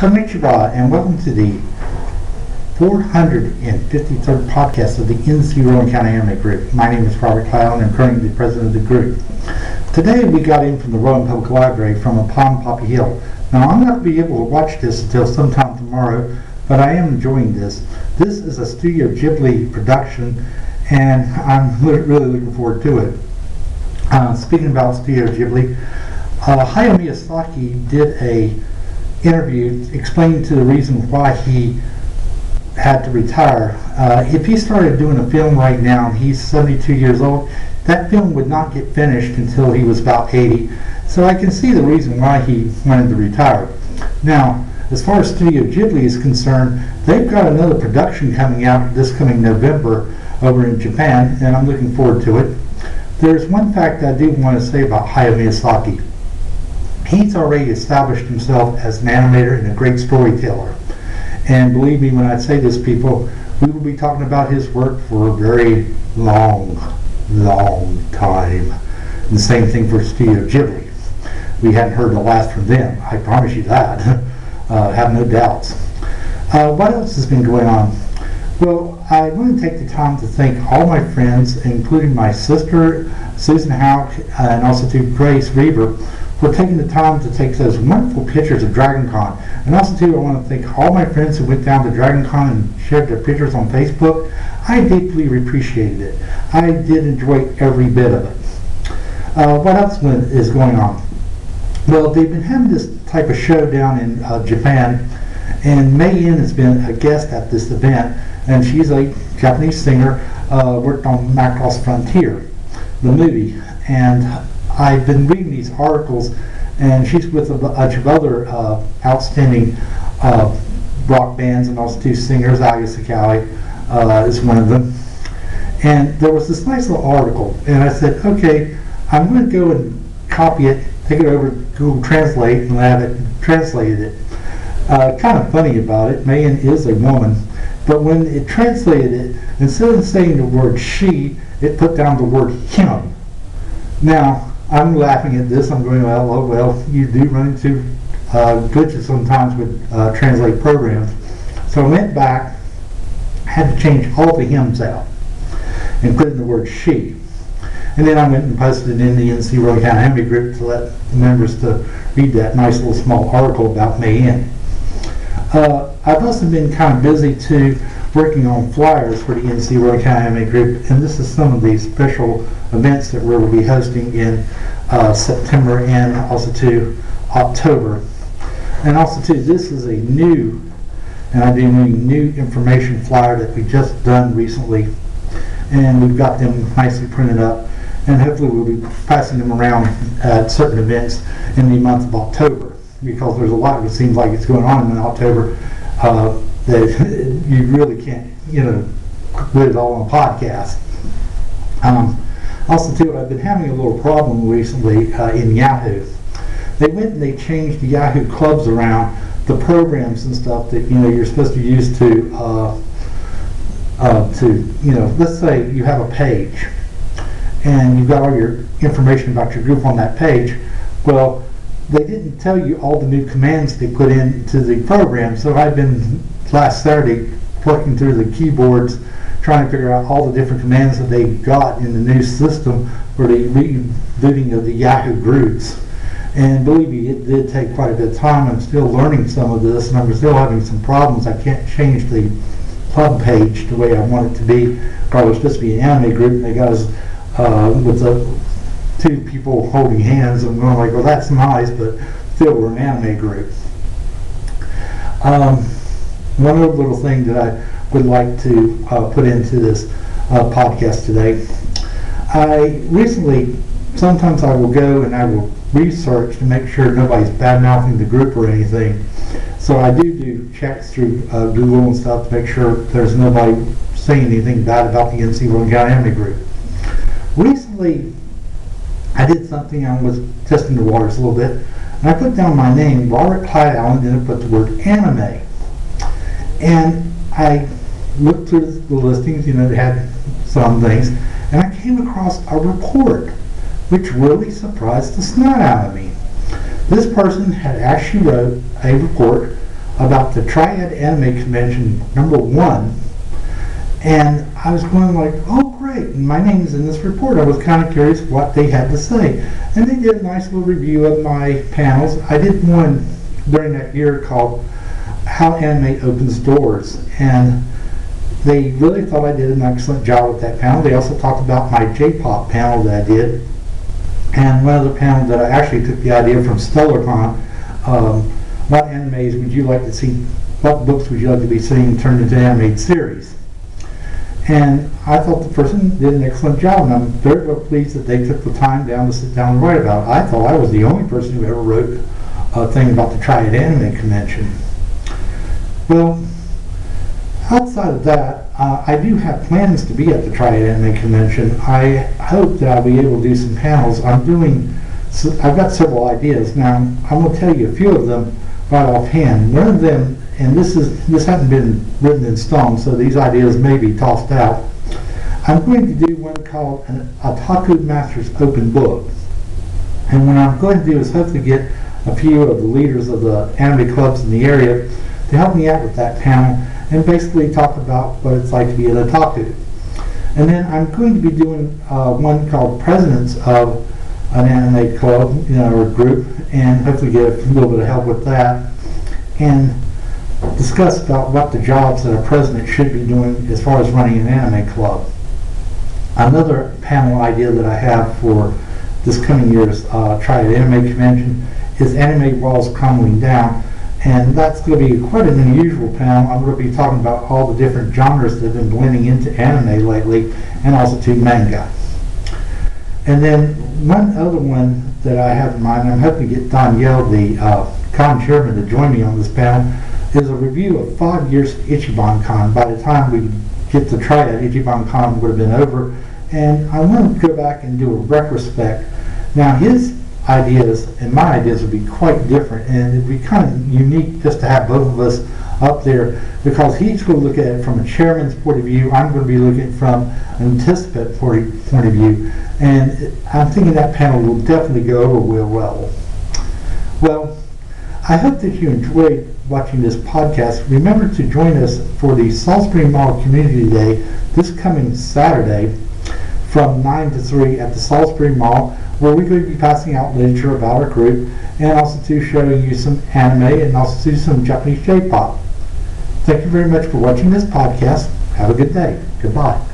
Konnichiwa, and welcome to the 453rd podcast of the NC Rowan County Anime Group. My name is Robert Cloud, and I'm currently the president of the group. Today we got in from the Rowan Public Library from upon Poppy Hill. Now I'm not going to be able to watch this until sometime tomorrow, but I am enjoying this. This is a Studio Ghibli production, and I'm really looking forward to it. Speaking about Studio Ghibli, Hayao Miyazaki did a interview explaining to the reason why he had to retire. If he started doing a film right now, and he's 72 years old, that film would not get finished until he was about 80. So I can see the reason why he wanted to retire. Now, as far as Studio Ghibli is concerned, they've got another production coming out this coming November over in Japan, and I'm looking forward to it. There's one fact I do want to say about Hayao Miyazaki. He's already established himself as an animator and a great storyteller. And believe me when I say this, people, we will be talking about his work for a very long time. And the same thing for Studio Ghibli. We hadn't heard the last from them, I promise you that. Have no doubts. What else has been going on? Well, I want to take the time to thank all my friends, including my sister, Susan Houck, and also to Grace Reaver, for taking the time to take those wonderful pictures of DragonCon. And also too, I want to thank all my friends who went down to DragonCon and shared their pictures on Facebook. I deeply appreciated it. I did enjoy every bit of it. What else is going on? Well, they've been having this type of show down in Japan, and Mei Yin has been a guest at this event, and she's a Japanese singer, worked on Macross Frontier, the movie. And I've been reading these articles, and she's with a bunch of other outstanding rock bands and also two singers. Aya Sakali is one of them. And there was this nice little article, and I said, okay, I'm going to go and copy it, take it over to Google Translate, and have it translated it. Kind of funny about it, Mayan is a woman, but when it translated it, instead of saying the word she, it put down the word him. Now, I'm laughing at this. I'm going, well, you do run into glitches sometimes with translate programs. So I went back, had to change all the hymns out, and put in the word she. And then I went and posted it in the NC Rowan County Anime Group to let the members to read that nice little small article about Mei Yin. I've also been kind of busy too, working on flyers for the NC Rowan County Anime Group, and this is some of these special events that we'll be hosting in September and also to October. And also too, this is a new, and I've been doing new information flyer that we just done recently, and we've got them nicely printed up, and hopefully we'll be passing them around at certain events in the month of October, because there's a lot, it seems like it's going on in October, that you really can't, put it all on a podcast. Also too, I've been having a little problem recently in Yahoo. They went and they changed the Yahoo clubs around, the programs and stuff that you're supposed to use to let's say you have a page and you've got all your information about your group on that page. Well, they didn't tell you all the new commands they put into the program, so I've been last Saturday working through the keyboards trying to figure out all the different commands that they got in the new system for the rebooting of the Yahoo groups. And believe me, it did take quite a bit of time. I'm still learning some of this, and I'm still having some problems. I can't change the club page the way I want it to be. Probably supposed to be an anime group, and they got us with two people holding hands. I'm going like, well, that's nice, but still, we're an anime group. One other little thing that I would like to put into this podcast today. I recently, sometimes I will go and I will research to make sure nobody's bad-mouthing the group or anything. So I do checks through Google and stuff to make sure there's nobody saying anything bad about the NC Rowan County Anime Group. Recently, I did something, I was testing the waters a little bit, and I put down my name, Robert Clyde Allen, then I put the word anime. And I looked through the listings, they had some things, and I came across a report, which really surprised the snot out of me. This person had actually wrote a report about the Triad Anime Convention #1, and I was going like, oh great, and my name's in this report. I was kind of curious what they had to say, and they did a nice little review of my panels. I did one during that year called How Anime Opens Doors, and they really thought I did an excellent job with that panel. They also talked about my J-pop panel that I did, and one other panel that I actually took the idea from StellarCon. What animes would you like to see, what books would you like to be seeing turned into animated series? And I thought the person did an excellent job, and I'm very well pleased that they took the time down to sit down and write about it. I thought I was the only person who ever wrote a thing about the Triad Anime Convention. Well, outside of that, I do have plans to be at the Triad Anime Convention. I hope that I'll be able to do some panels. I've got several ideas. Now, I'm going to tell you a few of them right offhand. One of them, and this hasn't been written in stone, so these ideas may be tossed out. I'm going to do one called an Otaku Masters Open Book. And what I'm going to do is hopefully get a few of the leaders of the anime clubs in the area to help me out with that panel and basically talk about what it's like to be an otaku. And then I'm going to be doing one called Presidents of an Anime Club, or group, and hopefully get a little bit of help with that, and discuss about what the jobs that a president should be doing as far as running an anime club. Another panel idea that I have for this coming year's Triad Anime Convention is Anime Walls Crumbling Down, and that's going to be quite an unusual panel. I'm going to be talking about all the different genres that have been blending into anime lately, and also to manga. And then one other one that I have in mind, and I'm hoping to get Danielle, the con chairman, to join me on this panel, is a review of 5 years of Ichiban Con. By the time we get to Triad, Ichiban Con would have been over, and I want to go back and do a retrospect. Now, his ideas and my ideas would be quite different, and it'd be kind of unique just to have both of us up there, because he's going to look at it from a chairman's point of view. I'm going to be looking from an participant point of view, and I'm thinking that panel will definitely go over real well. Well, I hope that you enjoyed watching this podcast. Remember to join us for the Salt Spring Mall Community Day this coming Saturday from 9 to 3 at the Salt Spring Mall, where we're going to be passing out literature about our group, and also to showing you some anime and also to some Japanese J-pop. Thank you very much for watching this podcast. Have a good day. Goodbye.